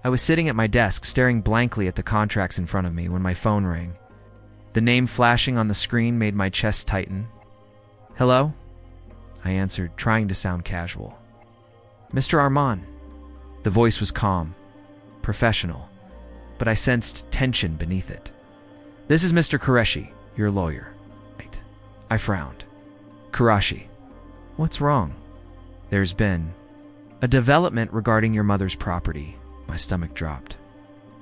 I was sitting at my desk, staring blankly at the contracts in front of me when my phone rang. The name flashing on the screen made my chest tighten. "Hello?" I answered, trying to sound casual. "Mr. Armand." The voice was calm, professional, but I sensed tension beneath it. "This is Mr. Qureshi, your lawyer." Right. I frowned. "Qureshi, what's wrong?" "There's been a development regarding your mother's property." My stomach dropped.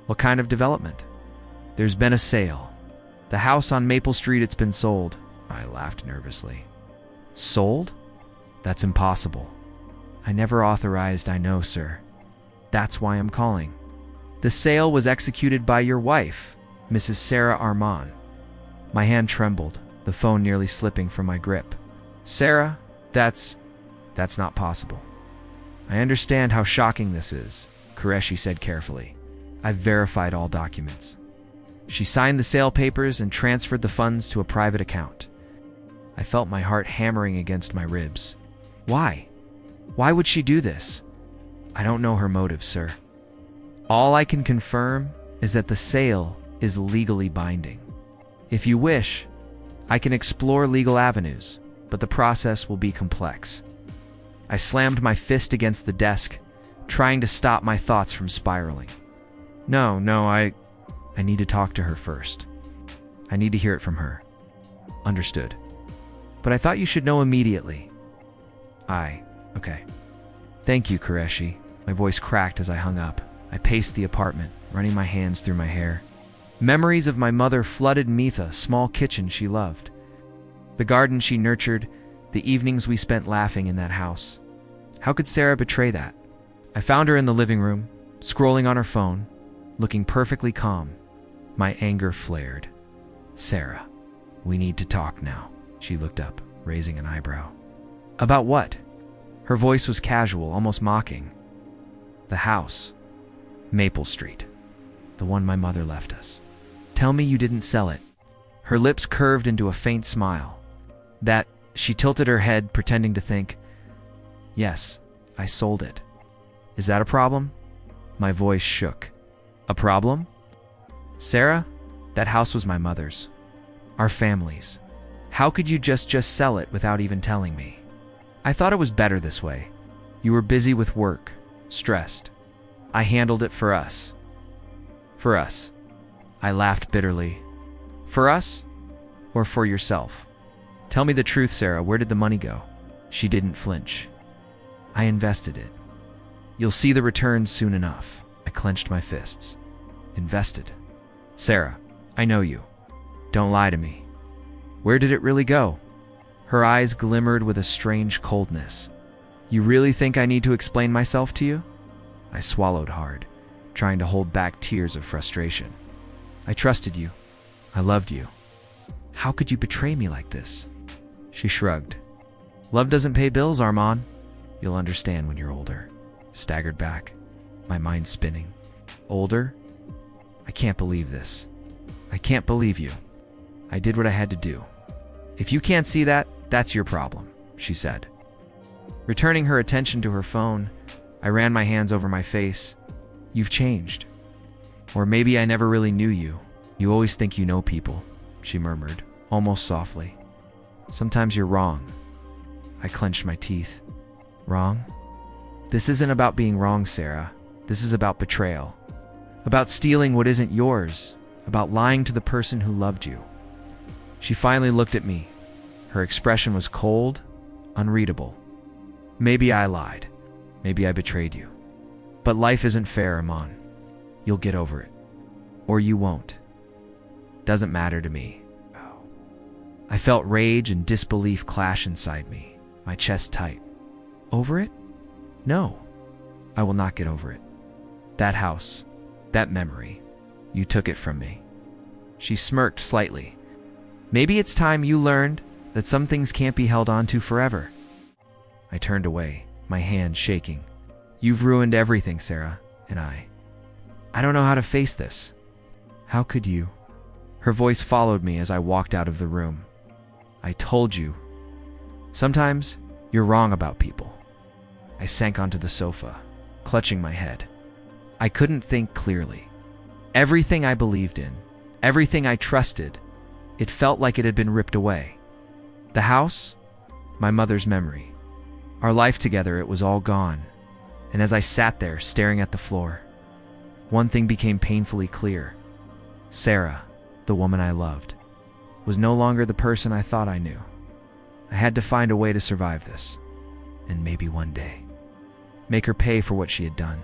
"What kind of development?" "There's been a sale. The house on Maple Street, it's been sold." I laughed nervously. "Sold? That's impossible." "I never authorized, I know, sir. That's why I'm calling. The sale was executed by your wife, Mrs. Sarah Armand." My hand trembled, the phone nearly slipping from my grip. "Sarah, that's not possible." "I understand how shocking this is," Qureshi said carefully. "I've verified all documents." She signed the sale papers and transferred the funds to a private account. I felt my heart hammering against my ribs. Why? Why would she do this? "I don't know her motive, sir. All I can confirm is that the sale is legally binding. If you wish, I can explore legal avenues, but the process will be complex." I slammed my fist against the desk, trying to stop my thoughts from spiraling. No, I need to talk to her first. I need to hear it from her." "Understood. But I thought you should know immediately." Okay. "Thank you, Qureshi." My voice cracked as I hung up. I paced the apartment, running my hands through my hair. Memories of my mother flooded Mitha, small kitchen she loved. The garden she nurtured, the evenings we spent laughing in that house. How could Sarah betray that? I found her in the living room, scrolling on her phone, looking perfectly calm. My anger flared. "Sarah, we need to talk now." She looked up, raising an eyebrow. "About what?" Her voice was casual, almost mocking. "The house. Maple Street. The one my mother left us. Tell me you didn't sell it." Her lips curved into a faint smile. She tilted her head, pretending to think. "Yes, I sold it." "Is that a problem?" My voice shook. "A problem?" "Sarah, that house was my mother's. Our family's. How could you just sell it without even telling me? I thought it was better this way. You were busy with work, stressed. I handled it for us." "For us?" I laughed bitterly. "For us? Or for yourself? Tell me the truth, Sarah. Where did the money go?" She didn't flinch. "I invested it. You'll see the returns soon enough." I clenched my fists. "Invested? Sarah, I know you. Don't lie to me. Where did it really go?" Her eyes glimmered with a strange coldness. "You really think I need to explain myself to you?" I swallowed hard, trying to hold back tears of frustration. "I trusted you. I loved you. How could you betray me like this?" She shrugged. "Love doesn't pay bills, Armand. You'll understand when you're older." Staggered back, my mind spinning. "Older? I can't believe this. I can't believe you. I did what I had to do." "If you can't see that, that's your problem," she said. Returning her attention to her phone, I ran my hands over my face. "You've changed. Or maybe I never really knew you. You always think you know people," she murmured, almost softly. "Sometimes you're wrong." I clenched my teeth. "Wrong? This isn't about being wrong, Sarah. This is about betrayal. About stealing what isn't yours. About lying to the person who loved you." She finally looked at me. Her expression was cold, unreadable. "Maybe I lied. Maybe I betrayed you. But life isn't fair, Amon. You'll get over it. Or you won't. Doesn't matter to me." I felt rage and disbelief clash inside me, my chest tight. "Over it? No, I will not get over it. That house, that memory, you took it from me." She smirked slightly. "Maybe it's time you learned that some things can't be held on to forever." I turned away, my hand shaking. "You've ruined everything, Sarah, and I don't know how to face this." "How could you?" Her voice followed me as I walked out of the room. "I told you. Sometimes you're wrong about people." I sank onto the sofa, clutching my head. I couldn't think clearly. Everything I believed in, everything I trusted, it felt like it had been ripped away. The house, my mother's memory, our life together, it was all gone. And as I sat there staring at the floor, one thing became painfully clear. Sarah, the woman I loved, was no longer the person I thought I knew. I had to find a way to survive this, and maybe one day, make her pay for what she had done.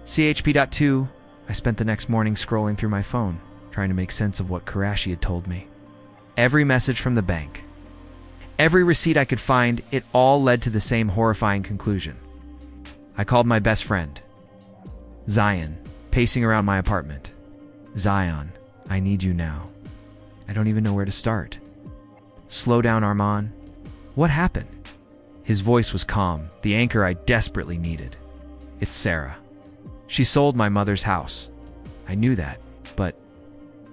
CHP.2, I spent the next morning scrolling through my phone, trying to make sense of what Karashi had told me. Every message from the bank, every receipt I could find, it all led to the same horrifying conclusion. I called my best friend, Zion, pacing around my apartment. Zion, I need you now. I don't even know where to start. Slow down, Armand. What happened? His voice was calm, the anchor I desperately needed. It's Sarah. She sold my mother's house. I knew that, but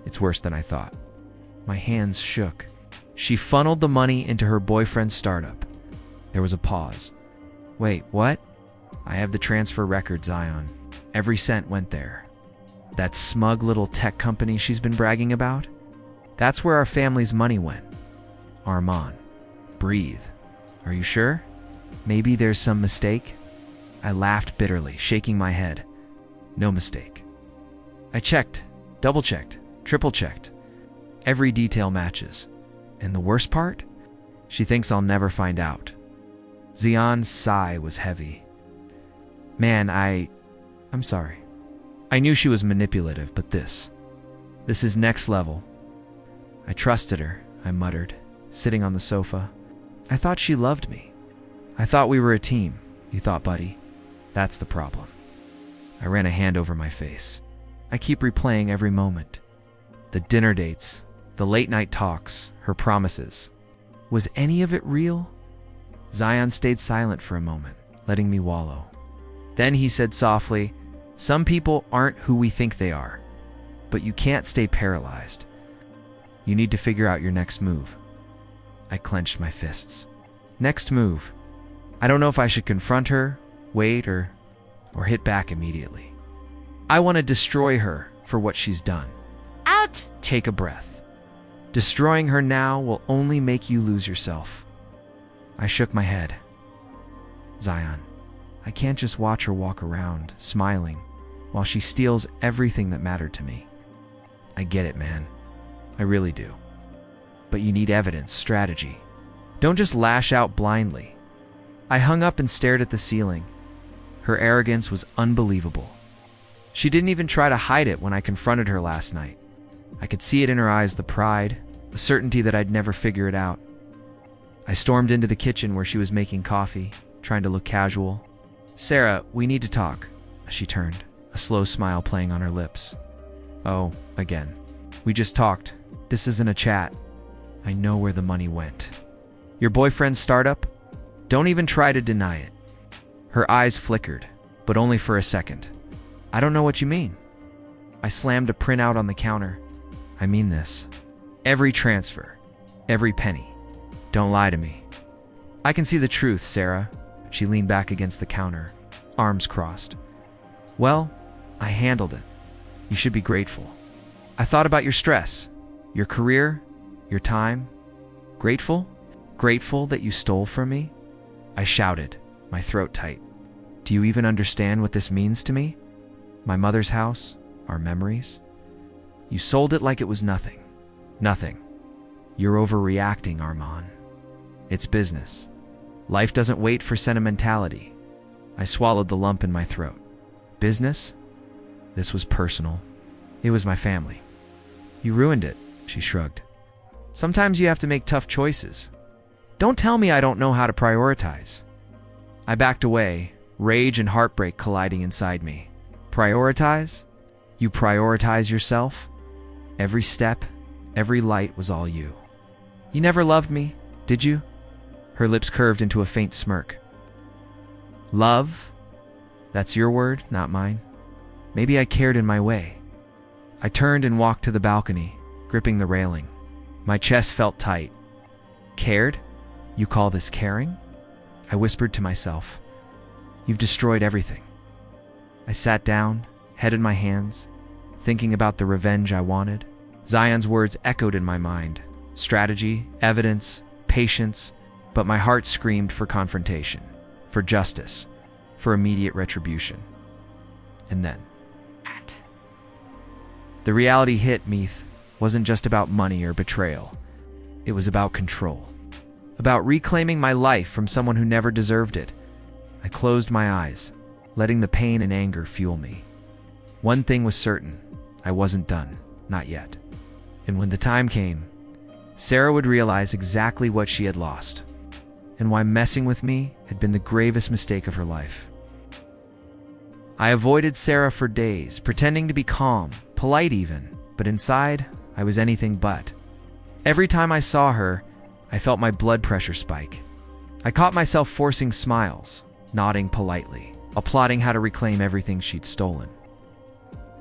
it's worse than I thought. My hands shook. She funneled the money into her boyfriend's startup. There was a pause. Wait, what? I have the transfer record, Zion. Every cent went there. That smug little tech company she's been bragging about? That's where our family's money went. Armand, breathe. Are you sure? Maybe there's some mistake? I laughed bitterly, shaking my head. No mistake. I checked, double-checked, triple-checked. Every detail matches. And the worst part? She thinks I'll never find out. Zion's sigh was heavy. Man, I'm sorry. I knew she was manipulative, but this is next level. I trusted her, I muttered, sitting on the sofa. I thought she loved me. I thought we were a team. You thought, buddy? That's the problem. I ran a hand over my face. I keep replaying every moment. The dinner dates, the late night talks, her promises. Was any of it real? Zion stayed silent for a moment, letting me wallow. Then he said softly, "Some people aren't who we think they are, but you can't stay paralyzed. You need to figure out your next move." I clenched my fists. Next move. I don't know if I should confront her, wait, or hit back immediately. I want to destroy her for what she's done. Out! Take a breath. Destroying her now will only make you lose yourself. I shook my head. Zion, I can't just watch her walk around, smiling, while she steals everything that mattered to me. I get it, man. I really do. But you need evidence, strategy. Don't just lash out blindly. I hung up and stared at the ceiling. Her arrogance was unbelievable. She didn't even try to hide it when I confronted her last night. I could see it in her eyes, the pride, the certainty that I'd never figure it out. I stormed into the kitchen where she was making coffee, trying to look casual. "Sarah, we need to talk." She turned, a slow smile playing on her lips. "Oh, again. We just talked. This isn't a chat. I know where the money went." "Your boyfriend's startup? Don't even try to deny it." Her eyes flickered, but only for a second. "I don't know what you mean." I slammed a printout on the counter. "I mean this. Every transfer. Every penny. Don't lie to me." "I can see the truth, Sarah." She leaned back against the counter, arms crossed. "Well, I handled it. You should be grateful. I thought about your stress, your career, your time. Grateful? Grateful that you stole from me?" I shouted, my throat tight. "Do you even understand what this means to me? My mother's house, our memories? You sold it like it was nothing. Nothing. You're overreacting, Armand. It's business. Life doesn't wait for sentimentality." I swallowed the lump in my throat. Business? This was personal. It was my family. "You ruined it," she shrugged. "Sometimes you have to make tough choices. Don't tell me I don't know how to prioritize." I backed away, rage and heartbreak colliding inside me. Prioritize? You prioritize yourself? Every step, every light was all you. You never loved me, did you? Her lips curved into a faint smirk. Love? That's your word, not mine. Maybe I cared in my way. I turned and walked to the balcony, gripping the railing. My chest felt tight. Cared? You call this caring? I whispered to myself. You've destroyed everything. I sat down, head in my hands, thinking about the revenge I wanted. Zion's words echoed in my mind. Strategy, evidence, patience, but my heart screamed for confrontation, for justice, for immediate retribution. And then, the reality hit. Meath wasn't just about money or betrayal. It was about control. About reclaiming my life from someone who never deserved it. I closed my eyes, letting the pain and anger fuel me. One thing was certain. I wasn't done. Not yet. And when the time came, Sarah would realize exactly what she had lost, and why messing with me had been the gravest mistake of her life. I avoided Sarah for days, pretending to be calm, polite even, but inside, I was anything but. Every time I saw her, I felt my blood pressure spike. I caught myself forcing smiles, nodding politely, applauding how to reclaim everything she'd stolen.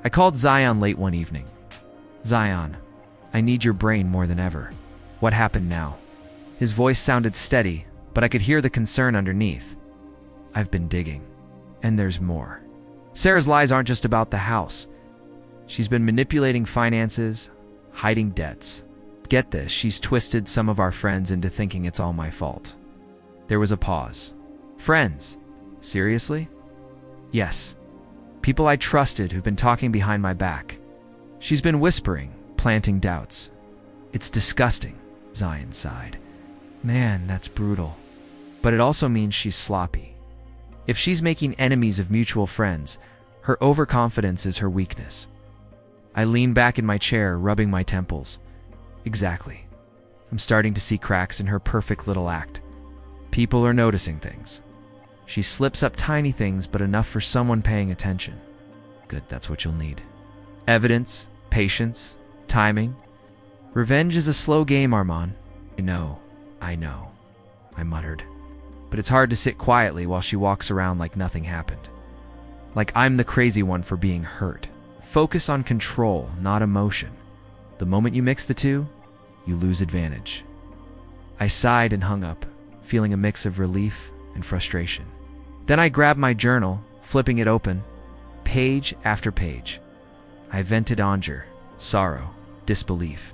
I called Zion late one evening. "Zion, I need your brain more than ever. What happened now?" His voice sounded steady, but I could hear the concern underneath. "I've been digging, and there's more. Sarah's lies aren't just about the house. She's been manipulating finances, hiding debts. Get this, she's twisted some of our friends into thinking it's all my fault." There was a pause. "Friends? Seriously?" "Yes. People I trusted who've been talking behind my back. She's been whispering, planting doubts. It's disgusting," Zion sighed. "Man, that's brutal. But it also means she's sloppy. If she's making enemies of mutual friends, her overconfidence is her weakness." I leaned back in my chair, rubbing my temples. Exactly. I'm starting to see cracks in her perfect little act. People are noticing things. She slips up tiny things, but enough for someone paying attention. Good, that's what you'll need. Evidence, patience, timing. Revenge is a slow game, Armand. I know, I muttered. But it's hard to sit quietly while she walks around like nothing happened. Like I'm the crazy one for being hurt. Focus on control, not emotion. The moment you mix the two, you lose advantage. I sighed and hung up, feeling a mix of relief and frustration. Then I grabbed my journal, flipping it open, page after page. I vented anger, sorrow, disbelief.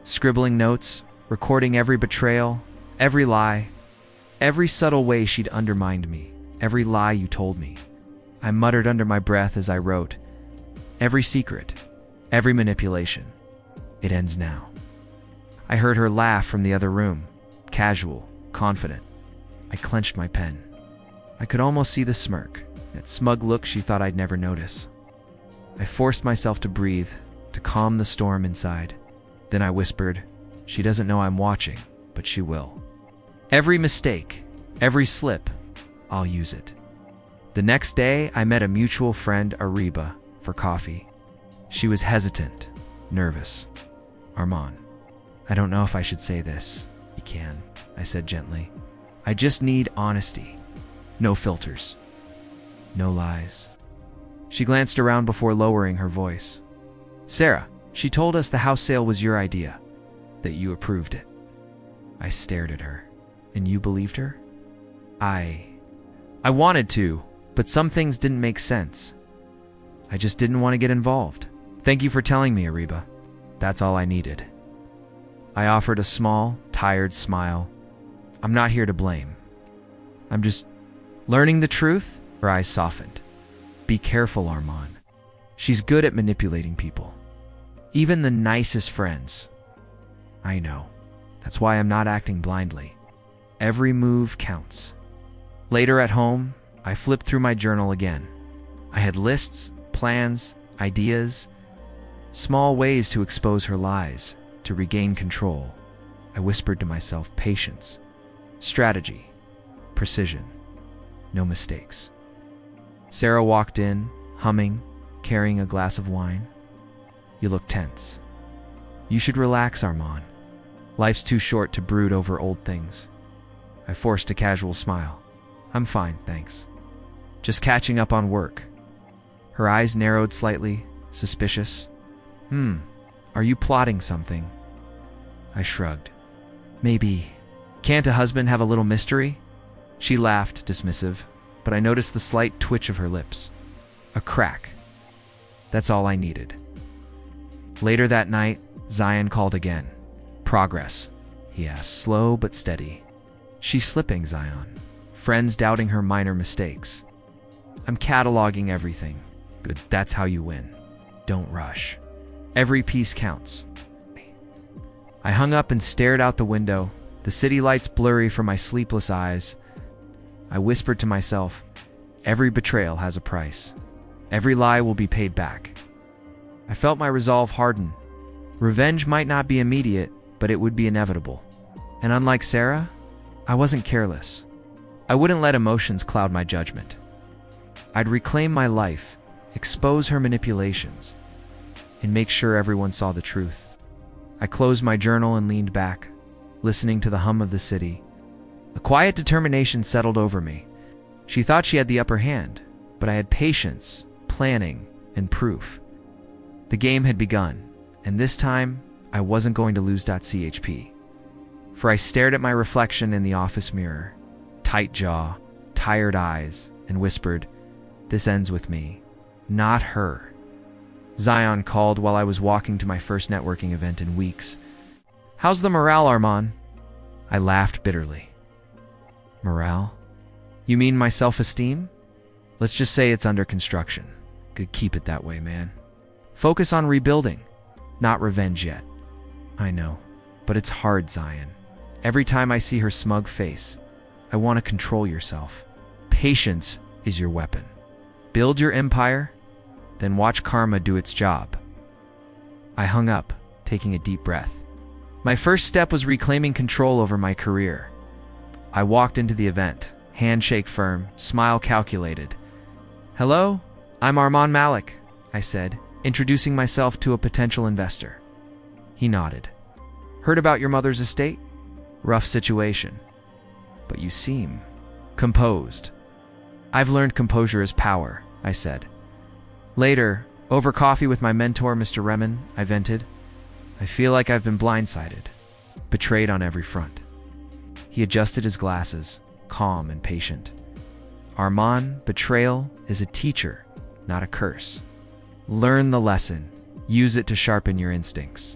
Scribbling notes, recording every betrayal, every lie, every subtle way she'd undermined me, every lie you told me. I muttered under my breath as I wrote, every secret, every manipulation. It ends now. I heard her laugh from the other room, casual, confident. I clenched my pen. I could almost see the smirk, that smug look she thought I'd never notice. I forced myself to breathe, to calm the storm inside. Then I whispered, "She doesn't know I'm watching, but she will. Every mistake, every slip, I'll use it." The next day, I met a mutual friend, Ariba, for coffee. She was hesitant, nervous. "Armand, I don't know if I should say this." "You can," I said gently. "I just need honesty. No filters. No lies." She glanced around before lowering her voice. "Sarah, she told us the house sale was your idea, that you approved it." I stared at her. "And you believed her?" I wanted to, but some things didn't make sense. I just didn't want to get involved. "Thank you for telling me, Ariba. That's all I needed." I offered a small, tired smile. "I'm not here to blame. I'm just learning the truth." Her eyes softened. "Be careful, Armand. She's good at manipulating people. Even the nicest friends." "I know. That's why I'm not acting blindly. Every move counts." Later at home, I flipped through my journal again. I had lists, plans, ideas, small ways to expose her lies, to regain control. I whispered to myself, patience, strategy, precision, no mistakes. Sarah walked in, humming, carrying a glass of wine. "You look tense." "You should relax, Armand. Life's too short to brood over old things." I forced a casual smile. "I'm fine, thanks. Just catching up on work." Her eyes narrowed slightly, suspicious. Are you plotting something?" I shrugged. "Maybe. Can't a husband have a little mystery?" She laughed, dismissive, but I noticed the slight twitch of her lips. A crack. That's all I needed. Later that night, Zion called again. Progress, he asked, slow but steady. She's slipping, Zion. Friends doubting her minor mistakes. I'm cataloging everything. Good, that's how you win. Don't rush. Every piece counts. I hung up and stared out the window, the city lights blurry from my sleepless eyes. I whispered to myself, every betrayal has a price. Every lie will be paid back. I felt my resolve harden. Revenge might not be immediate, but it would be inevitable. And unlike Sarah, I wasn't careless. I wouldn't let emotions cloud my judgment. I'd reclaim my life, expose her manipulations, and make sure everyone saw the truth. I closed my journal and leaned back, listening to the hum of the city. A quiet determination settled over me. She thought she had the upper hand, but I had patience, planning, and proof. The game had begun, and this time, I wasn't going to lose. CHP. For I stared at my reflection in the office mirror, tight jaw, tired eyes, and whispered, this ends with me, not her. Zion called while I was walking to my first networking event in weeks. How's the morale, Armand? I laughed bitterly. Morale? You mean my self-esteem? Let's just say it's under construction. Good, keep it that way, man. Focus on rebuilding, not revenge yet. I know, but it's hard, Zion. Every time I see her smug face, I want to control yourself. Patience is your weapon. Build your empire, then watch karma do its job. I hung up, taking a deep breath. My first step was reclaiming control over my career. I walked into the event, handshake firm, smile calculated. Hello, I'm Armand Malik, I said, introducing myself to a potential investor. He nodded. Heard about your mother's estate? Rough situation. But you seem composed. I've learned composure is power, I said. Later, over coffee with my mentor, Mr. Remen, I vented. I feel like I've been blindsided, betrayed on every front. He adjusted his glasses, calm and patient. Armand, betrayal is a teacher, not a curse. Learn the lesson, use it to sharpen your instincts.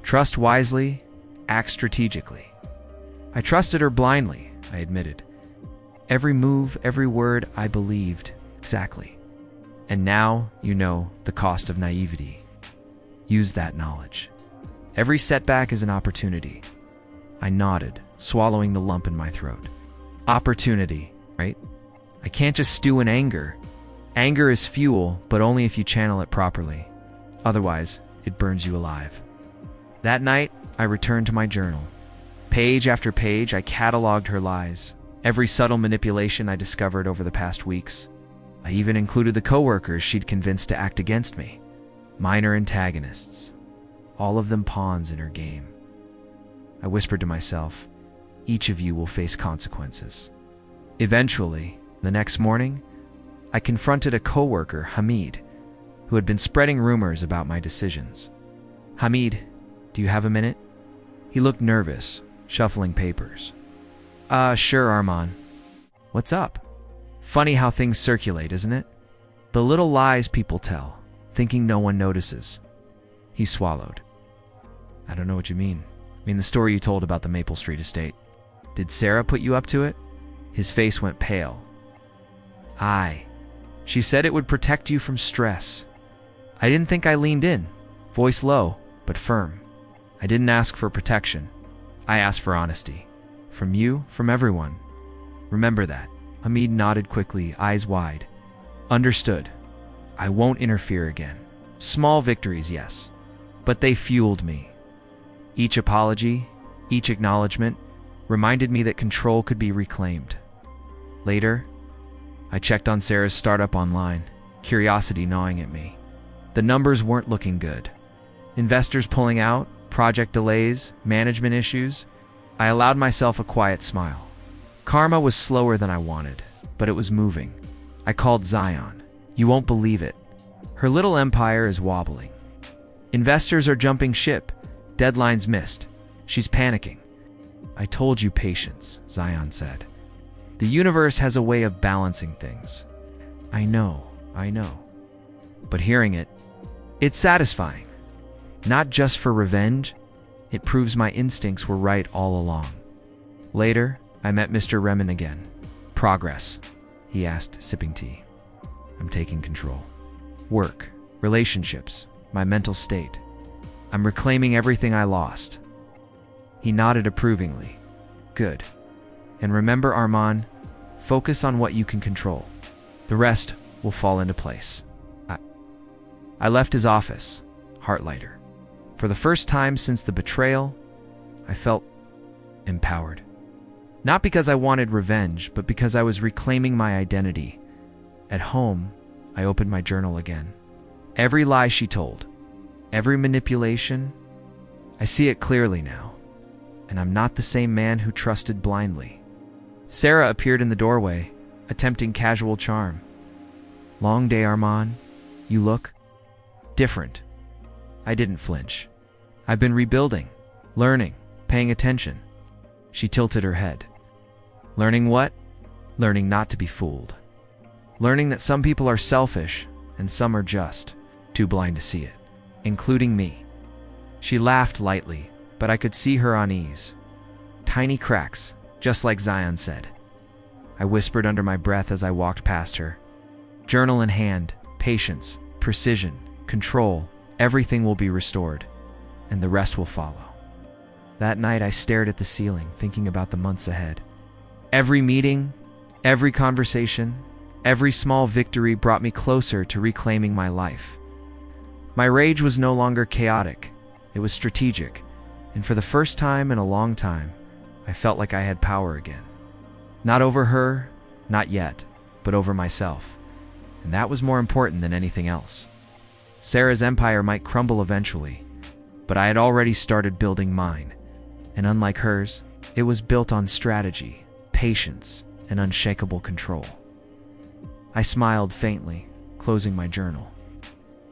Trust wisely, act strategically. I trusted her blindly, I admitted. Every move, every word, I believed exactly. And now you know the cost of naivety. Use that knowledge. Every setback is an opportunity. I nodded, swallowing the lump in my throat. Opportunity, right? I can't just stew in anger. Anger is fuel, but only if you channel it properly. Otherwise, it burns you alive. That night, I returned to my journal. Page after page, I cataloged her lies. Every subtle manipulation I discovered over the past weeks. I even included the coworkers she'd convinced to act against me. Minor antagonists. All of them pawns in her game. I whispered to myself, each of you will face consequences. Eventually, the next morning, I confronted a coworker, Hamid, who had been spreading rumors about my decisions. Hamid, do you have a minute? He looked nervous, shuffling papers. Sure, Armand. What's up? Funny how things circulate, isn't it? The little lies people tell, thinking no one notices. He swallowed. I don't know what you mean. I mean the story you told about the Maple Street estate. Did Sarah put you up to it? His face went pale. Aye. She said it would protect you from stress. I didn't think I leaned in, voice low, but firm. I didn't ask for protection. I asked for honesty. From you, from everyone. Remember that. Hamid nodded quickly, eyes wide. Understood. I won't interfere again. Small victories, yes. But they fueled me. Each apology, each acknowledgement, reminded me that control could be reclaimed. Later, I checked on Sarah's startup online, curiosity gnawing at me. The numbers weren't looking good. Investors pulling out, project delays, management issues. I allowed myself a quiet smile. Karma was slower than I wanted, but it was moving. I called Zion. You won't believe it. Her little empire is wobbling. Investors are jumping ship. Deadlines missed. She's panicking. I told you patience, Zion said. The universe has a way of balancing things. I know. But hearing it, it's satisfying. Not just for revenge, it proves my instincts were right all along. Later, I met Mr. Remen again. Progress, he asked, sipping tea. I'm taking control. Work, relationships, my mental state. I'm reclaiming everything I lost. He nodded approvingly. Good. And remember, Armand, focus on what you can control. The rest will fall into place. I left his office, heart lighter. For the first time since the betrayal, I felt empowered. Not because I wanted revenge, but because I was reclaiming my identity. At home, I opened my journal again. Every lie she told, every manipulation, I see it clearly now. And I'm not the same man who trusted blindly. Sarah appeared in the doorway, attempting casual charm. Long day, Armand. You look different. I didn't flinch. I've been rebuilding, learning, paying attention. She tilted her head. Learning what? Learning not to be fooled. Learning that some people are selfish and some are just too blind to see it, including me. She laughed lightly, but I could see her unease. Tiny cracks, just like Zion said. I whispered under my breath as I walked past her. Journal in hand, patience, precision, control, everything will be restored, and the rest will follow. That night I stared at the ceiling, thinking about the months ahead. Every meeting, every conversation, every small victory brought me closer to reclaiming my life. My rage was no longer chaotic, it was strategic, and for the first time in a long time, I felt like I had power again. Not over her, not yet, but over myself. And that was more important than anything else. Sarah's empire might crumble eventually, but I had already started building mine. And unlike hers, it was built on strategy, patience, and unshakable control. I smiled faintly, closing my journal.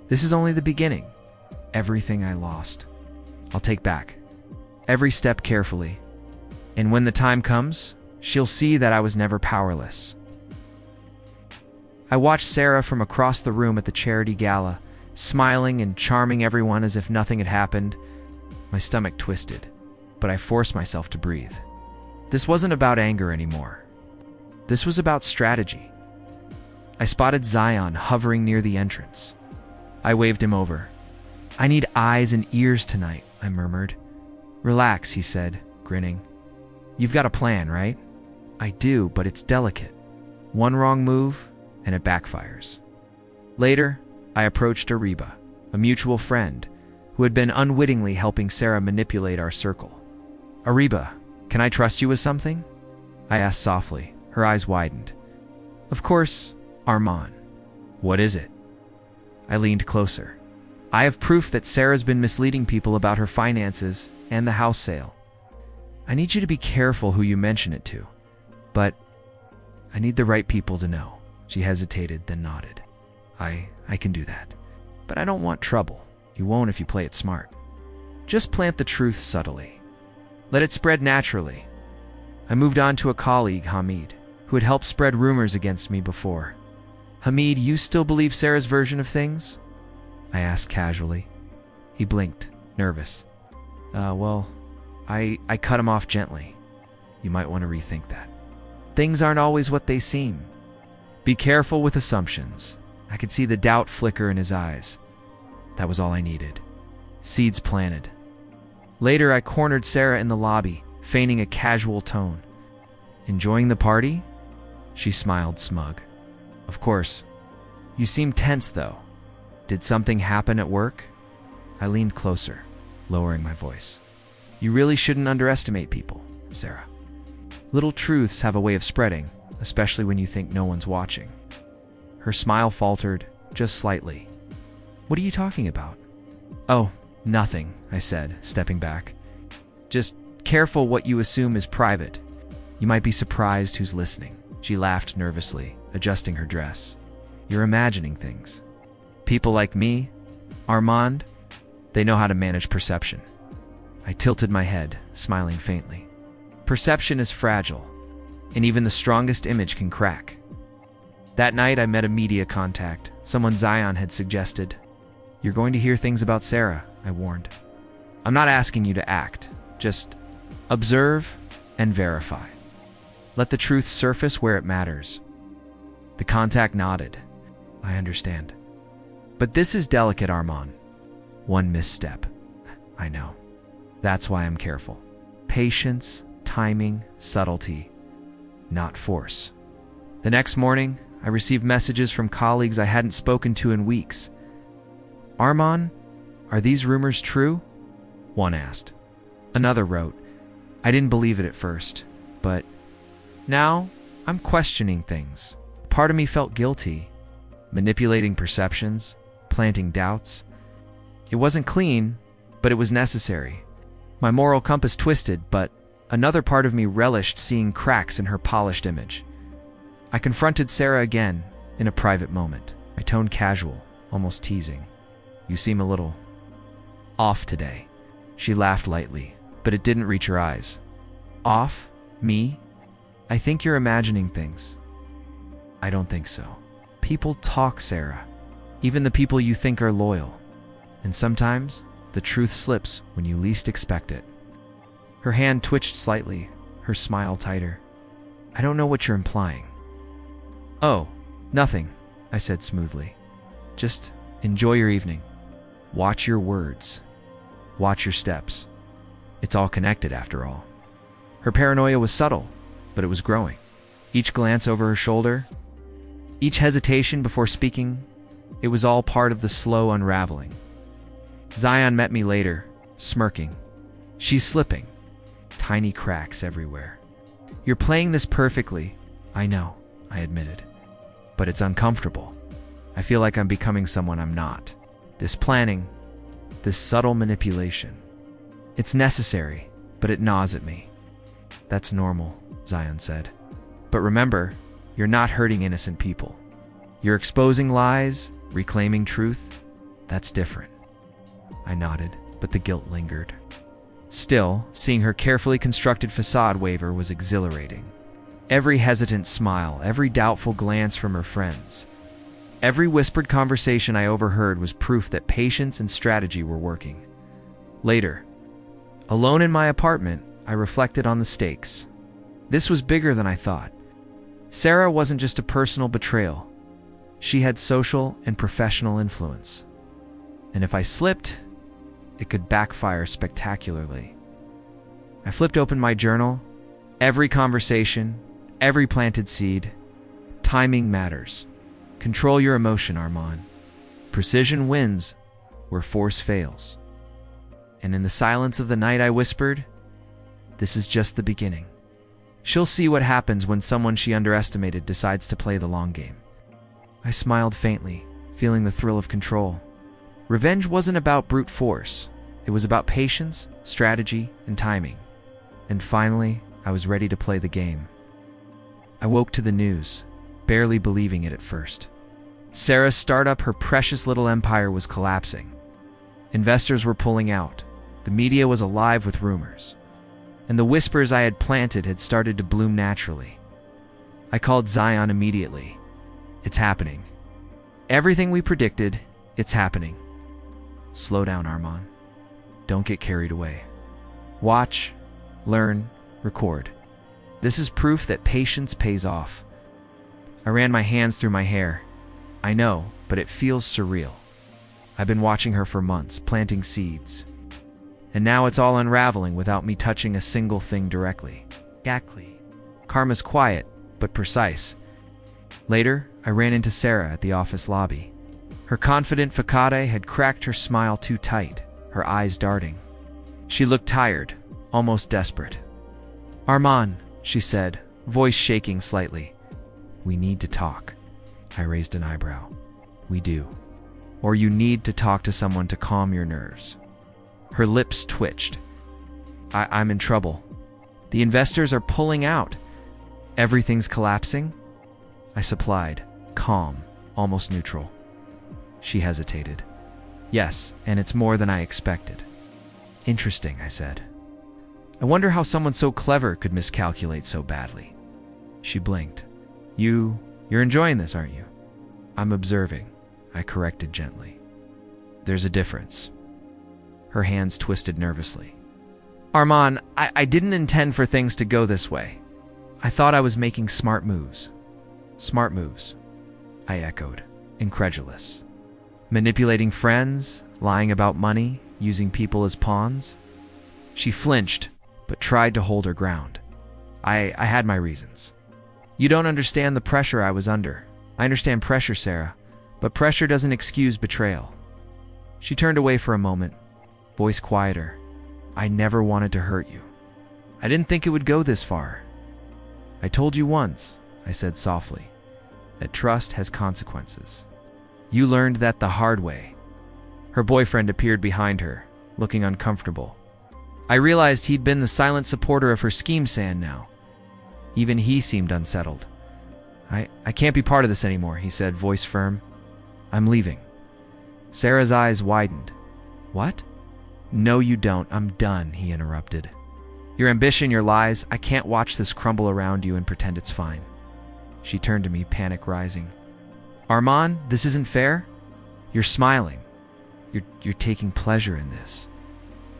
This is only the beginning. Everything I lost, I'll take back. Every step carefully. And when the time comes, she'll see that I was never powerless. I watched Sarah from across the room at the charity gala, smiling and charming everyone as if nothing had happened. My stomach twisted, but I forced myself to breathe. This wasn't about anger anymore. This was about strategy. I spotted Zion hovering near the entrance. I waved him over. I need eyes and ears tonight, I murmured. Relax, he said, grinning. You've got a plan, right? I do, but it's delicate. One wrong move, and it backfires. Later, I approached Ariba, a mutual friend, who had been unwittingly helping Sarah manipulate our circle. Ariba, can I trust you with something? I asked softly, her eyes widened. Of course, Armand. What is it? I leaned closer. I have proof that Sarah's been misleading people about her finances and the house sale. I need you to be careful who you mention it to, but I need the right people to know. She hesitated, then nodded. I can do that, but I don't want trouble. You won't if you play it smart. Just plant the truth subtly. Let it spread naturally. I moved on to a colleague, Hamid, who had helped spread rumors against me before. Hamid, you still believe Sarah's version of things? I asked casually. He blinked, nervous. I cut him off gently. You might want to rethink that. Things aren't always what they seem. Be careful with assumptions. I could see the doubt flicker in his eyes. That was all I needed. Seeds planted. Later, I cornered Sarah in the lobby, feigning a casual tone. Enjoying the party? She smiled smug. Of course. You seem tense, though. Did something happen at work? I leaned closer, lowering my voice. You really shouldn't underestimate people, Sarah. Little truths have a way of spreading, especially when you think no one's watching. Her smile faltered, just slightly. What are you talking about? Oh, nothing, I said, stepping back. Just careful what you assume is private. You might be surprised who's listening. She laughed nervously, adjusting her dress. You're imagining things. People like me, Armand, they know how to manage perception. I tilted my head, smiling faintly. Perception is fragile, and even the strongest image can crack. That night, I met a media contact, someone Zion had suggested. "You're going to hear things about Sarah," I warned. "I'm not asking you to act. Just observe and verify. Let the truth surface where it matters." The contact nodded. "I understand. But this is delicate, Armand. One misstep." "I know. That's why I'm careful. Patience, timing, subtlety, not force." The next morning, I received messages from colleagues I hadn't spoken to in weeks. "Armand, are these rumors true?" one asked. Another wrote, "I didn't believe it at first, but now I'm questioning things." Part of me felt guilty, manipulating perceptions, planting doubts. It wasn't clean, but it was necessary. My moral compass twisted, but another part of me relished seeing cracks in her polished image. I confronted Sarah again in a private moment. I toned casual, almost teasing. "You seem a little off today." She laughed lightly, but it didn't reach her eyes. "Off? Me? I think you're imagining things." "I don't think so. People talk, Sarah. Even the people you think are loyal. And sometimes, the truth slips when you least expect it." Her hand twitched slightly, her smile tighter. "I don't know what you're implying." "Oh, nothing," I said smoothly. "Just enjoy your evening. Watch your words. Watch your steps. It's all connected after all." Her paranoia was subtle, but it was growing. Each glance over her shoulder, each hesitation before speaking, it was all part of the slow unraveling. Zion met me later, smirking. "She's slipping. Tiny cracks everywhere." "You're playing this perfectly." "I know," I admitted. "But it's uncomfortable. I feel like I'm becoming someone I'm not. This planning, this subtle manipulation. It's necessary, but it gnaws at me." "That's normal," Zion said. "But remember, you're not hurting innocent people. You're exposing lies, reclaiming truth. That's different." I nodded, but the guilt lingered. Still, seeing her carefully constructed facade waver was exhilarating. Every hesitant smile, every doubtful glance from her friends, every whispered conversation I overheard was proof that patience and strategy were working. Later, alone in my apartment, I reflected on the stakes. This was bigger than I thought. Sarah wasn't just a personal betrayal. She had social and professional influence. And if I slipped, it could backfire spectacularly. I flipped open my journal. Every conversation, every planted seed. Timing matters. Control your emotion, Armand. Precision wins where force fails. And in the silence of the night, I whispered, "This is just the beginning. She'll see what happens when someone she underestimated decides to play the long game." I smiled faintly, feeling the thrill of control. Revenge wasn't about brute force. It was about patience, strategy, and timing. And finally, I was ready to play the game. I woke to the news, barely believing it at first. Sarah's startup, her precious little empire, was collapsing. Investors were pulling out. The media was alive with rumors. And the whispers I had planted had started to bloom naturally. I called Zion immediately. "It's happening. Everything we predicted, it's happening." "Slow down, Armand. Don't get carried away. Watch, learn, record. This is proof that patience pays off." I ran my hands through my hair. "I know, but it feels surreal. I've been watching her for months, planting seeds. And now it's all unraveling without me touching a single thing directly." Exactly. Karma's quiet, but precise. Later, I ran into Sarah at the office lobby. Her confident facade had cracked her smile too tight, her eyes darting. She looked tired, almost desperate. "Armand," she said, voice shaking slightly. "We need to talk." I raised an eyebrow. "We do. Or you need to talk to someone to calm your nerves." Her lips twitched. I'm in trouble. The investors are pulling out. Everything's collapsing?" I supplied, calm, almost neutral. She hesitated. "Yes, and it's more than I expected." "Interesting," I said. "I wonder how someone so clever could miscalculate so badly." She blinked. You You're enjoying this, aren't you? I'm observing, I corrected gently. There's a difference. Her hands twisted nervously. Armand, I didn't intend for things to go this way. I thought I was making smart moves. Smart moves, I echoed, incredulous. Manipulating friends, lying about money, using people as pawns. She flinched, but tried to hold her ground. I had my reasons. You don't understand the pressure I was under. I understand pressure, Sarah, but pressure doesn't excuse betrayal. She turned away for a moment, voice quieter. I never wanted to hurt you. I didn't think it would go this far. I told you once, I said softly, that trust has consequences. You learned that the hard way. Her boyfriend appeared behind her, looking uncomfortable. I realized he'd been the silent supporter of her scheme sand now. Even he seemed unsettled. I can't be part of this anymore, he said, voice firm. I'm leaving. Sarah's eyes widened. What? No, you don't. I'm done, he interrupted. Your ambition, your lies, I can't watch this crumble around you and pretend it's fine. She turned to me, panic rising. Armand, this isn't fair? You're smiling. You're taking pleasure in this.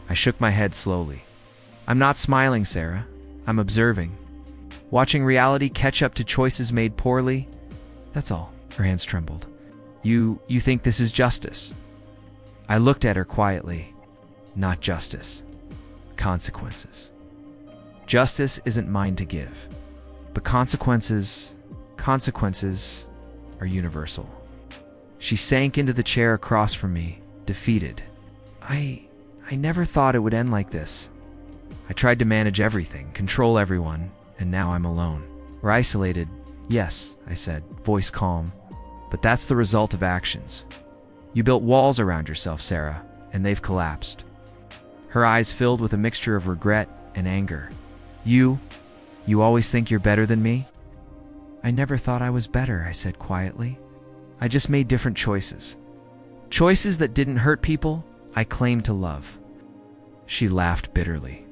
I shook my head slowly. I'm not smiling, Sarah. I'm observing. Watching reality catch up to choices made poorly. That's all. Her hands trembled. You think this is justice? I looked at her quietly. Not justice. Consequences. Justice isn't mine to give. But consequences are universal. She sank into the chair across from me, defeated. I never thought it would end like this. I tried to manage everything, control everyone, and now I'm alone. We're isolated. Yes, I said, voice calm. But that's the result of actions. You built walls around yourself, Sarah, and they've collapsed. Her eyes filled with a mixture of regret and anger. You always think you're better than me? I never thought I was better, I said quietly. I just made different choices. Choices that didn't hurt people I claimed to love. She laughed bitterly.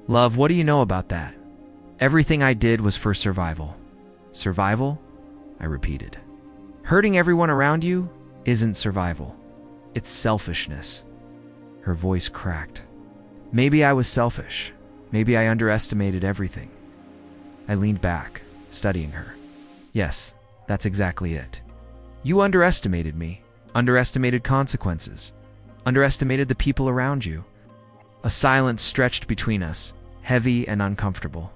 Love, what do you know about that? Everything I did was for survival. Survival? I repeated. Hurting everyone around you isn't survival. It's selfishness. Her voice cracked. Maybe I was selfish. Maybe I underestimated everything. I leaned back, studying her. Yes, that's exactly it. You underestimated me, underestimated consequences, underestimated the people around you. A silence stretched between us, heavy and uncomfortable.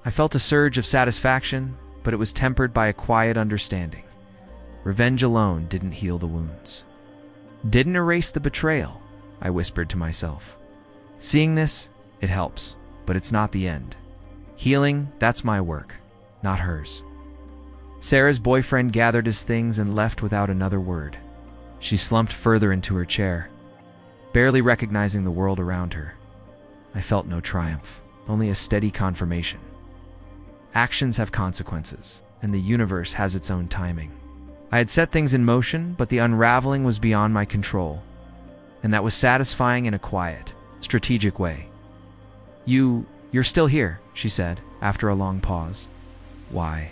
I felt a surge of satisfaction, but it was tempered by a quiet understanding. Revenge alone didn't heal the wounds. Didn't erase the betrayal, I whispered to myself. Seeing this, it helps, but it's not the end. Healing, that's my work, not hers. Sarah's boyfriend gathered his things and left without another word. She slumped further into her chair, barely recognizing the world around her. I felt no triumph, only a steady confirmation. Actions have consequences, and the universe has its own timing. I had set things in motion, but the unraveling was beyond my control, and that was satisfying in a quiet, strategic way. You're still here, she said, after a long pause. Why?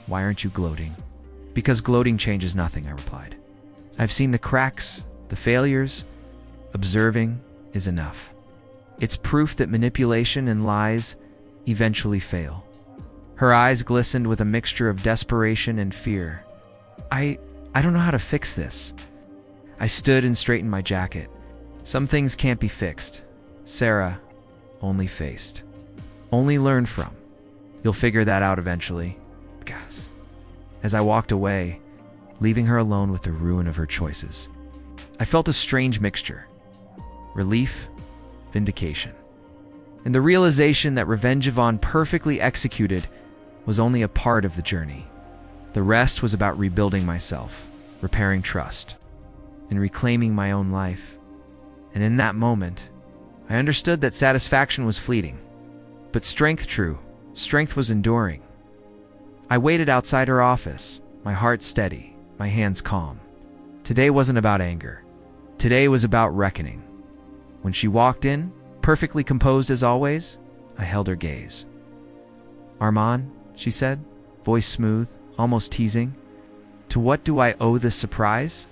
Why aren't you gloating? Because gloating changes nothing, I replied. I've seen the cracks, the failures. Observing is enough. It's proof that manipulation and lies eventually fail. Her eyes glistened with a mixture of desperation and fear. I don't know how to fix this. I stood and straightened my jacket. Some things can't be fixed. Sarah, only faced. Only learned from. You'll figure that out eventually. Gas. As I walked away, leaving her alone with the ruin of her choices, I felt a strange mixture. Relief, vindication, and the realization that Revenge Yvonne perfectly executed was only a part of the journey. The rest was about rebuilding myself, repairing trust, and reclaiming my own life. And in that moment, I understood that satisfaction was fleeting, but strength was enduring. I waited outside her office, my heart steady, my hands calm. Today wasn't about anger. Today was about reckoning. When she walked in, perfectly composed as always, I held her gaze. Armand, she said, voice smooth, almost teasing. To what do I owe this surprise?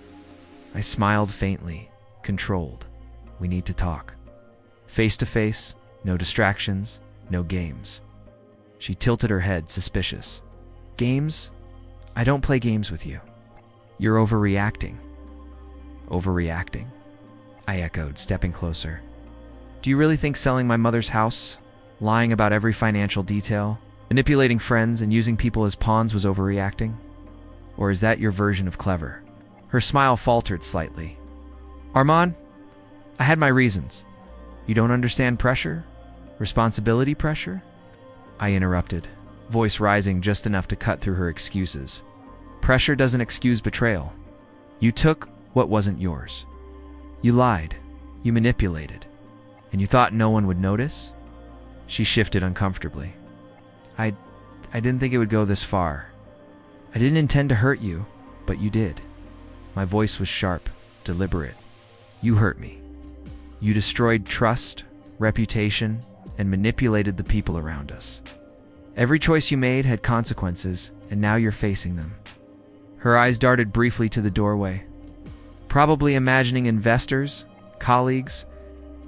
I smiled faintly, controlled. We need to talk. Face to face, no distractions, no games. She tilted her head, suspicious. Games? I don't play games with you. You're overreacting. Overreacting? I echoed, stepping closer. Do you really think selling my mother's house, lying about every financial detail, manipulating friends, and using people as pawns was overreacting? Or is that your version of clever? Her smile faltered slightly. Armand, I had my reasons. You don't understand pressure? Responsibility pressure? I interrupted, voice rising just enough to cut through her excuses. Pressure doesn't excuse betrayal. You took what wasn't yours. You lied. You manipulated. And you thought no one would notice? She shifted uncomfortably. I didn't think it would go this far. I didn't intend to hurt you, but you did. My voice was sharp, deliberate. You hurt me. You destroyed trust, reputation, and manipulated the people around us. Every choice you made had consequences, and now you're facing them. Her eyes darted briefly to the doorway, probably imagining investors, colleagues,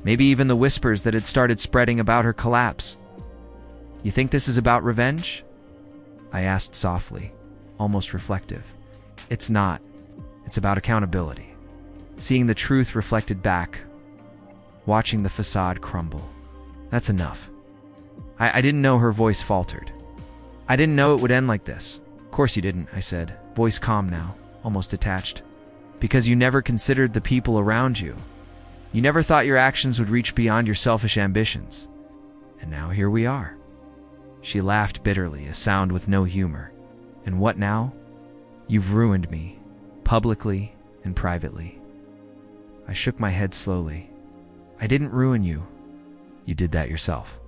maybe even the whispers that had started spreading about her collapse. You think this is about revenge? I asked softly, almost reflective. It's not. It's about accountability. Seeing the truth reflected back, watching the facade crumble. That's enough. I didn't know. Her voice faltered. I didn't know it would end like this. Of course you didn't, I said, voice calm now, almost detached. Because you never considered the people around you. You never thought your actions would reach beyond your selfish ambitions. And now here we are. She laughed bitterly, a sound with no humor. And what now? You've ruined me, publicly and privately. I shook my head slowly. I didn't ruin you. You did that yourself.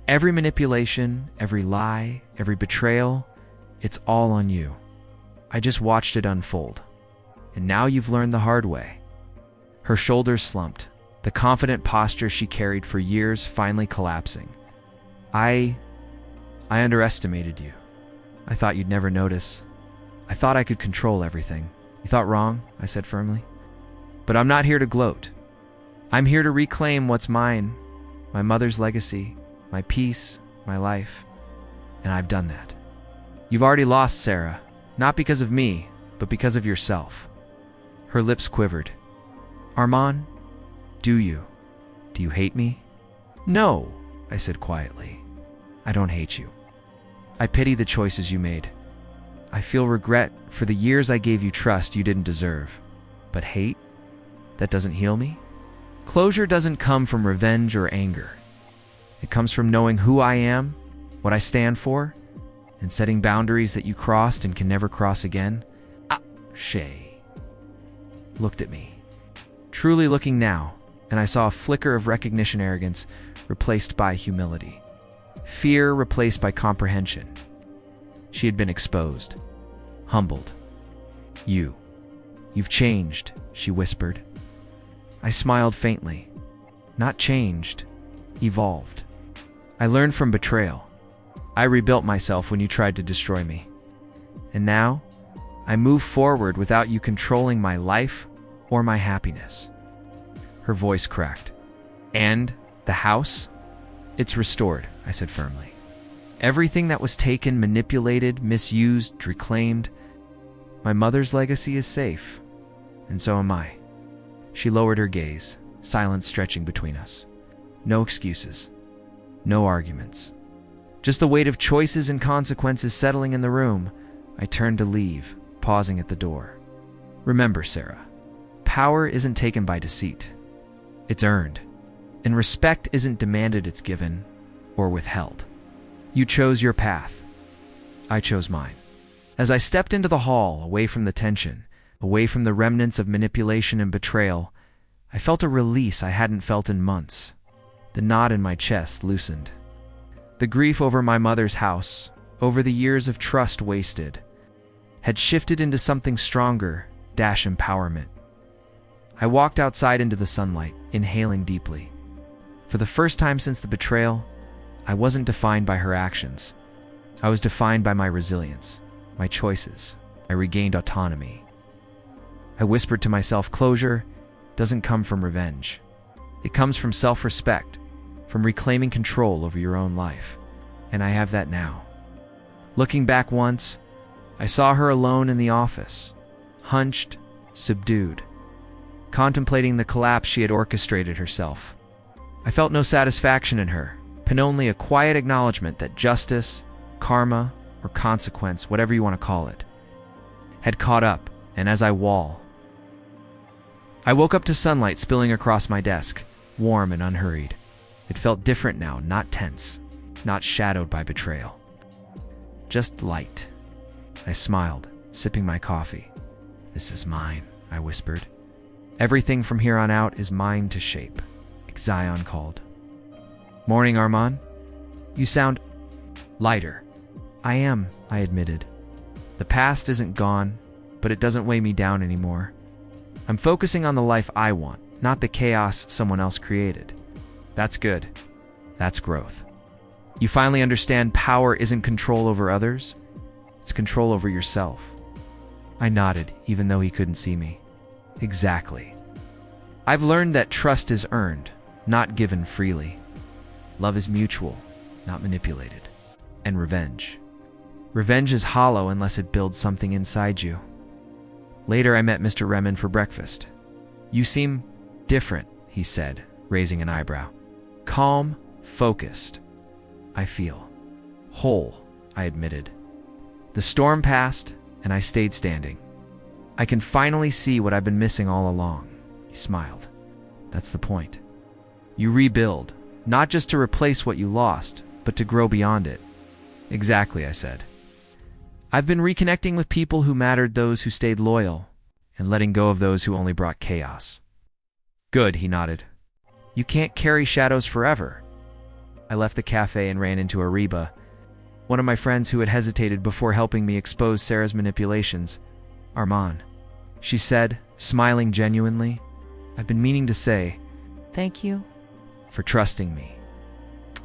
Every manipulation, every lie, every betrayal, it's all on you. I just watched it unfold. And now you've learned the hard way. Her shoulders slumped, the confident posture she carried for years finally collapsing. I underestimated you. I thought you'd never notice. I thought I could control everything. You thought wrong, I said firmly. But I'm not here to gloat. I'm here to reclaim what's mine, my mother's legacy, my peace, my life. And I've done that. You've already lost, Sarah, not because of me, but because of yourself. Her lips quivered. Armand, do you hate me? No, I said quietly. I don't hate you. I pity the choices you made. I feel regret for the years I gave you trust you didn't deserve. But hate? That doesn't heal me? Closure doesn't come from revenge or anger. It comes from knowing who I am, what I stand for, and setting boundaries that you crossed and can never cross again. Shay looked at me, truly looking now, and I saw a flicker of recognition, arrogance replaced by humility, fear replaced by comprehension. She had been exposed, humbled. You've changed, she whispered. I smiled faintly. Not changed, evolved. I learned from betrayal. I rebuilt myself when you tried to destroy me. And now, I move forward without you controlling my life or my happiness. Her voice cracked. And the house? It's restored, I said firmly. Everything that was taken, manipulated, misused, reclaimed. My mother's legacy is safe, and so am I. She lowered her gaze, silence stretching between us. No excuses. No arguments. Just the weight of choices and consequences settling in the room. I turned to leave, pausing at the door. Remember, Sarah, power isn't taken by deceit. It's earned. And respect isn't demanded, it's given or withheld. You chose your path. I chose mine. As I stepped into the hall, away from the tension, away from the remnants of manipulation and betrayal, I felt a release I hadn't felt in months. The knot in my chest loosened. The grief over my mother's house, over the years of trust wasted, had shifted into something stronger, empowerment. I walked outside into the sunlight, inhaling deeply. For the first time since the betrayal, I wasn't defined by her actions. I was defined by my resilience. my choices. I regained autonomy. I whispered to myself, closure doesn't come from revenge. It comes from self-respect, from reclaiming control over your own life. And I have that now. Looking back once, I saw her alone in the office, hunched, subdued, contemplating the collapse she had orchestrated herself. I felt no satisfaction in her, but only a quiet acknowledgement that justice, karma, or consequence, whatever you want to call it, had caught up, and as I woke up to sunlight spilling across my desk, warm and unhurried. It felt different now, not tense, not shadowed by betrayal. Just light. I smiled, sipping my coffee. This is mine, I whispered. Everything from here on out is mine to shape, Zion called. Morning, Armand. You sound lighter. I am, I admitted. The past isn't gone, but it doesn't weigh me down anymore. I'm focusing on the life I want, not the chaos someone else created. That's good. That's growth. You finally understand power isn't control over others, it's control over yourself. I nodded, even though he couldn't see me. Exactly. I've learned that trust is earned, not given freely. Love is mutual, not manipulated. And revenge. Revenge is hollow unless it builds something inside you. Later, I met Mr. Remen for breakfast. You seem different, he said, raising an eyebrow. Calm, focused. I feel whole, I admitted. The storm passed, and I stayed standing. I can finally see what I've been missing all along, he smiled. That's the point. You rebuild, not just to replace what you lost, but to grow beyond it. Exactly, I said. I've been reconnecting with people who mattered, those who stayed loyal, and letting go of those who only brought chaos. Good, he nodded. You can't carry shadows forever. I left the cafe and ran into Ariba, one of my friends who had hesitated before helping me expose Sarah's manipulations. Armand, she said, smiling genuinely. I've been meaning to say, thank you for trusting me.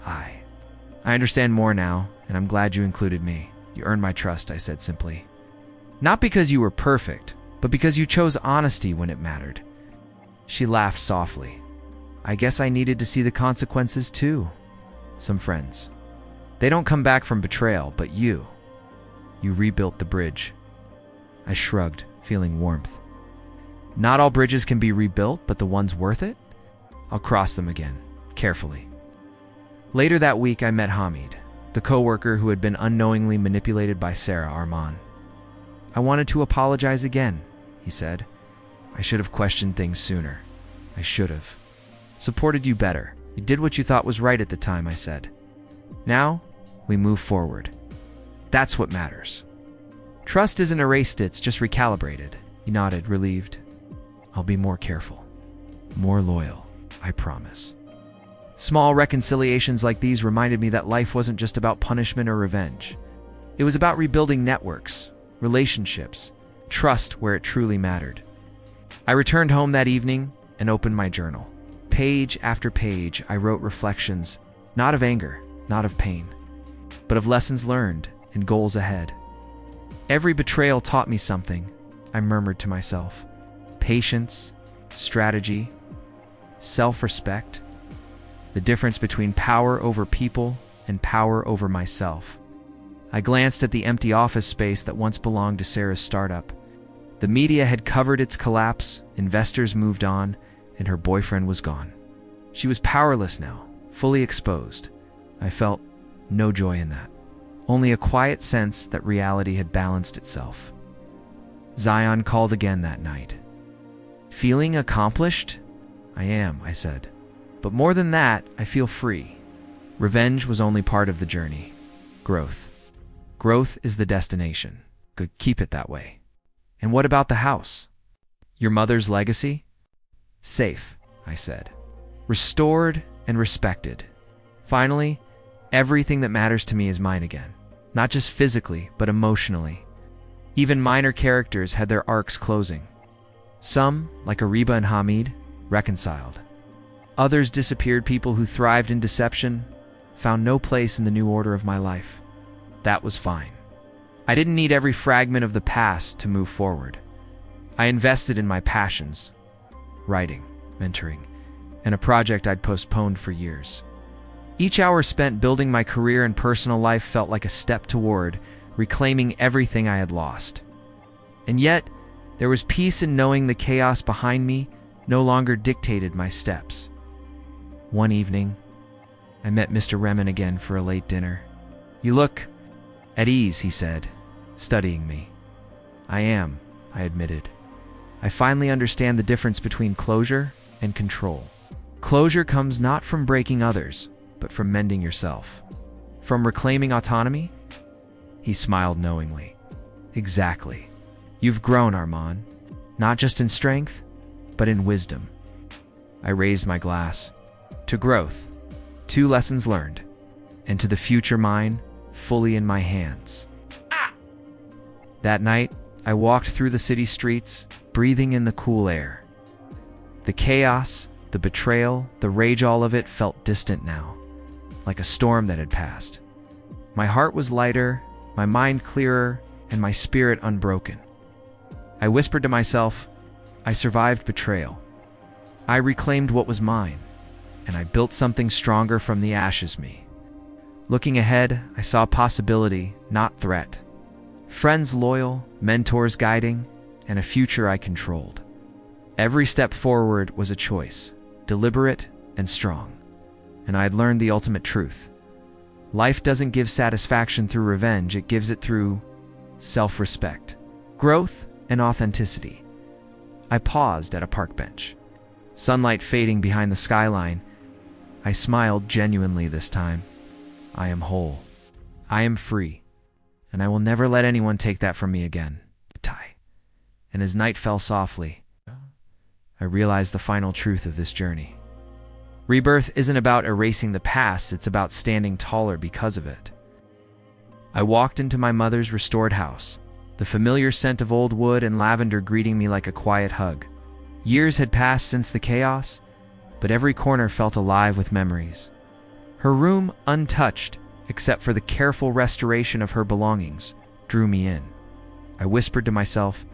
I understand more now, and I'm glad you included me. You earned my trust, I said simply. Not because you were perfect, but because you chose honesty when it mattered. She laughed softly. I guess I needed to see the consequences too. Some friends. They don't come back from betrayal, but you rebuilt the bridge. I shrugged, feeling warmth. Not all bridges can be rebuilt, but the ones worth it? I'll cross them again, carefully. Later that week, I met Hamid, the coworker who had been unknowingly manipulated by Sarah. Armand. I wanted to apologize again, he said. I should have questioned things sooner. I should have. Supported you better. You did what you thought was right at the time, I said. Now, we move forward. That's what matters. Trust isn't erased, it's just recalibrated. He nodded, relieved. I'll be more careful. More loyal, I promise. Small reconciliations like these reminded me that life wasn't just about punishment or revenge. It was about rebuilding networks, relationships, trust where it truly mattered. I returned home that evening and opened my journal. Page after page, I wrote reflections, not of anger, not of pain, but of lessons learned and goals ahead. Every betrayal taught me something, I murmured to myself. Patience, strategy, self-respect, the difference between power over people and power over myself. I glanced at the empty office space that once belonged to Sarah's startup. The media had covered its collapse, investors moved on, and her boyfriend was gone. She was powerless now, fully exposed. I felt no joy in that, only a quiet sense that reality had balanced itself. Zion called again that night. Feeling accomplished? I am, I said. But more than that, I feel free. Revenge was only part of the journey. Growth. Growth is the destination. Good, keep it that way. And what about the house? Your mother's legacy? Safe, I said. Restored and respected. Finally, everything that matters to me is mine again. Not just physically, but emotionally. Even minor characters had their arcs closing. Some, like Ariba and Hamid, reconciled. Others disappeared. People who thrived in deception found no place in the new order of my life. That was fine. I didn't need every fragment of the past to move forward. I invested in my passions, writing, mentoring, and a project I'd postponed for years. Each hour spent building my career and personal life felt like a step toward reclaiming everything I had lost. And yet, there was peace in knowing the chaos behind me no longer dictated my steps. One evening, I met Mr. Remen again for a late dinner. "You look at ease," he said, studying me. "I am," I admitted. "I finally understand the difference between closure and control. Closure comes not from breaking others, but from mending yourself. From reclaiming autonomy?" He smiled knowingly. "Exactly. You've grown, Armand, not just in strength, but in wisdom." I raised my glass. To growth, 2 lessons learned, and to the future mine, fully in my hands. That night, I walked through the city streets, breathing in the cool air. The chaos, the betrayal, the rage, all of it felt distant now, like a storm that had passed. My heart was lighter, my mind clearer, and my spirit unbroken. I whispered to myself, I survived betrayal. I reclaimed what was mine, and I built something stronger from the ashes me. Looking ahead, I saw possibility, not threat. Friends loyal, mentors guiding, and a future I controlled. Every step forward was a choice, deliberate and strong. And I had learned the ultimate truth. Life doesn't give satisfaction through revenge, it gives it through self-respect, growth, and authenticity. I paused at a park bench. Sunlight fading behind the skyline. I smiled genuinely this time. I am whole. I am free. And I will never let anyone take that from me again. And as night fell softly, I realized the final truth of this journey. Rebirth isn't about erasing the past, it's about standing taller because of it. I walked into my mother's restored house, the familiar scent of old wood and lavender greeting me like a quiet hug. Years had passed since the chaos, but every corner felt alive with memories. Her room, untouched, except for the careful restoration of her belongings, drew me in. I whispered to myself,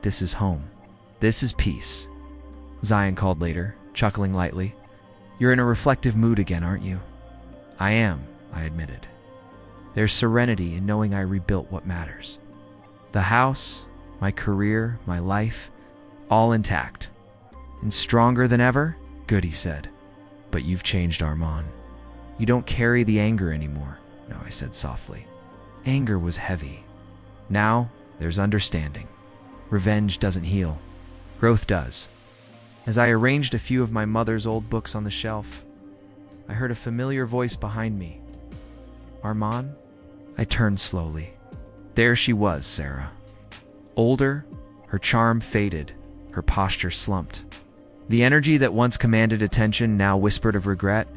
"This is home. This is peace." Zion called later, chuckling lightly. "You're in a reflective mood again, aren't you?" "I am," I admitted. There's serenity in knowing I rebuilt what matters. The house, my career, my life, all intact. And stronger than ever? Good, he said. "But you've changed, Armand. You don't carry the anger anymore." "No," I said softly. Anger was heavy. Now, there's understanding. Revenge doesn't heal. Growth does. As I arranged a few of my mother's old books on the shelf, I heard a familiar voice behind me. "Armand?" I turned slowly. There she was, Sarah. Older, her charm faded, her posture slumped. The energy that once commanded attention now whispered of regret.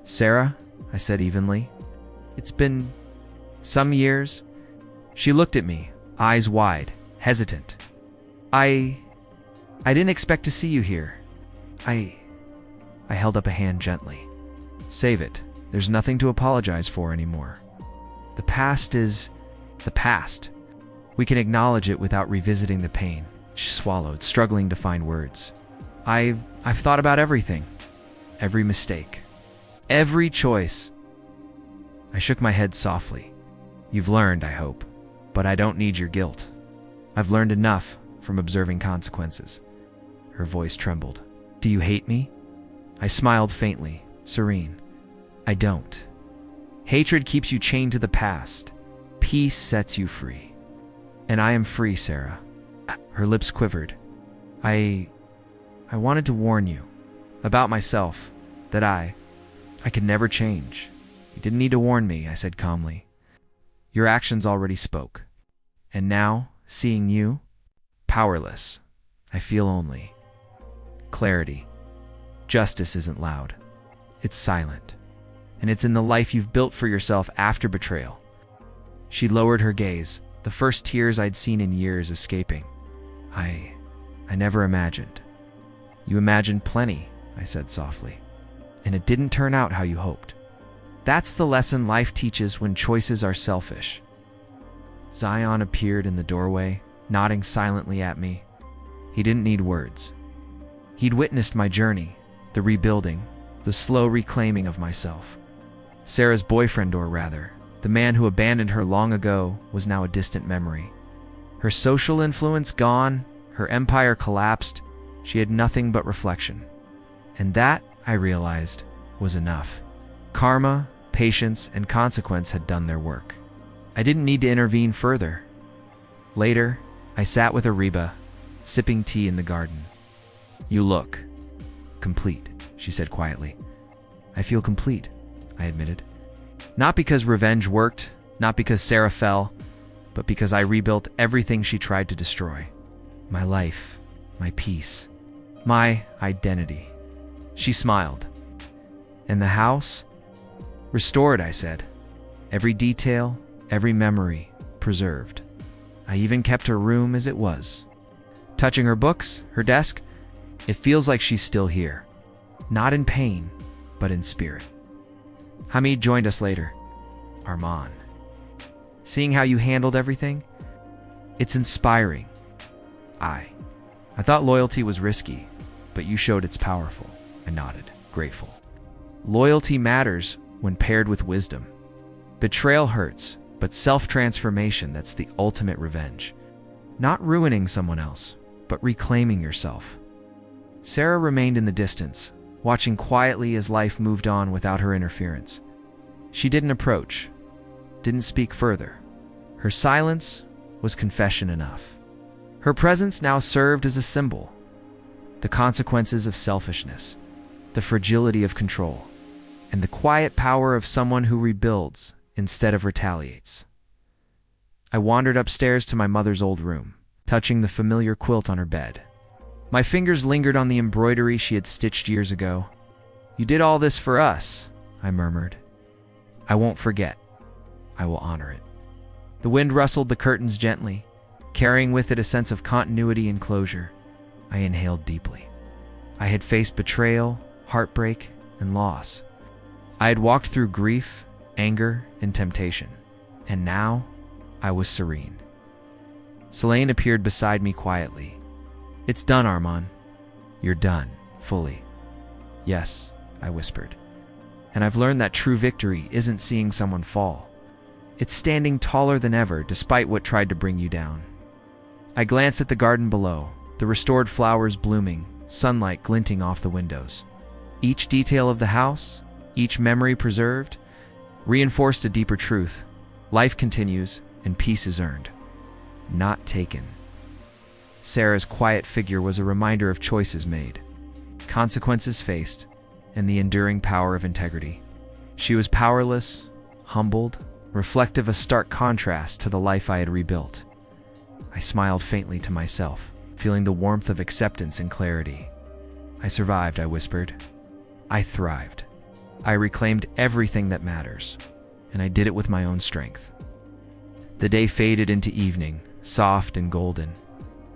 "Sarah," I said evenly, "it's been some years." She looked at me, eyes wide, hesitant. I didn't expect to see you here." I held up a hand gently. "Save it. There's nothing to apologize for anymore. The past is the past. We can acknowledge it without revisiting the pain." She swallowed, struggling to find words. I've thought about everything. Every mistake. Every choice." I shook my head softly. "You've learned, I hope. But I don't need your guilt. I've learned enough from observing consequences." Her voice trembled. "Do you hate me?" I smiled faintly, serene. "I don't. Hatred keeps you chained to the past. Peace sets you free. And I am free, Sarah." Her lips quivered. I wanted to warn you about myself, that I could never change." "You didn't need to warn me," I said calmly. "Your actions already spoke. And now, seeing you, powerless, I feel only clarity. Justice isn't loud. It's silent. And it's in the life you've built for yourself after betrayal." She lowered her gaze, the first tears I'd seen in years escaping. I never imagined." "You imagined plenty," I said softly. "And it didn't turn out how you hoped. That's the lesson life teaches when choices are selfish. Zion appeared in the doorway, nodding silently at me. He didn't need words. He'd witnessed my journey, the rebuilding, the slow reclaiming of myself. Sarah's boyfriend, or rather, the man who abandoned her long ago, was now a distant memory. Her social influence gone, her empire collapsed, she had nothing but reflection. And that, I realized, was enough. Karma, patience, and consequence had done their work. I didn't need to intervene further. Later, I sat with Ariba, sipping tea in the garden. "You look complete," she said quietly. "I feel complete," I admitted. Not because revenge worked, not because Sarah fell, but because I rebuilt everything she tried to destroy. My life, my peace, my identity. She smiled. "And the house?" "Restored," I said. "Every detail, every memory, preserved. I even kept her room as it was. Touching her books, her desk, it feels like she's still here. Not in pain, but in spirit." Hamid joined us later. "Arman, seeing how you handled everything, it's inspiring." I thought loyalty was risky, but you showed it's powerful." I nodded, grateful. Loyalty matters when paired with wisdom. Betrayal hurts, but self-transformation, that's the ultimate revenge. Not ruining someone else, but reclaiming yourself. Sarah remained in the distance, watching quietly as life moved on without her interference. She didn't approach, didn't speak further. Her silence was confession enough. Her presence now served as a symbol. The consequences of selfishness, the fragility of control, and the quiet power of someone who rebuilds instead of retaliates. I wandered upstairs to my mother's old room, touching the familiar quilt on her bed. My fingers lingered on the embroidery she had stitched years ago. "You did all this for us," I murmured. "I won't forget. I will honor it." The wind rustled the curtains gently, carrying with it a sense of continuity and closure. I inhaled deeply. I had faced betrayal, heartbreak, and loss. I had walked through grief, anger, and temptation, and now I was serene. Selene appeared beside me quietly. "It's done, Arman. You're done, fully." "Yes," I whispered. "And I've learned that true victory isn't seeing someone fall. It's standing taller than ever despite what tried to bring you down." I glanced at the garden below, the restored flowers blooming, sunlight glinting off the windows. Each detail of the house, each memory preserved, reinforced a deeper truth. Life continues, and peace is earned, not taken. Sarah's quiet figure was a reminder of choices made, consequences faced, and the enduring power of integrity. She was powerless, humbled, reflective, a stark contrast to the life I had rebuilt. I smiled faintly to myself, feeling the warmth of acceptance and clarity. "I survived," I whispered. "I thrived. I reclaimed everything that matters, and I did it with my own strength." The day faded into evening, soft and golden.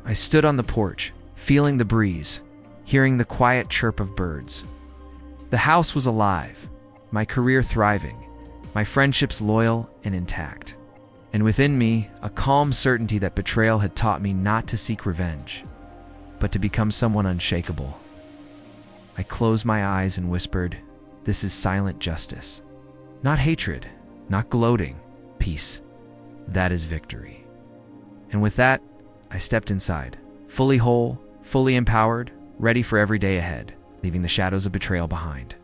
I stood on the porch, feeling the breeze, hearing the quiet chirp of birds. The house was alive, my career thriving, my friendships loyal and intact. And within me, a calm certainty that betrayal had taught me not to seek revenge, but to become someone unshakable. I closed my eyes and whispered, "This is silent justice. Not hatred, not gloating, peace. That is victory." And with that, I stepped inside, fully whole, fully empowered, ready for every day ahead, leaving the shadows of betrayal behind.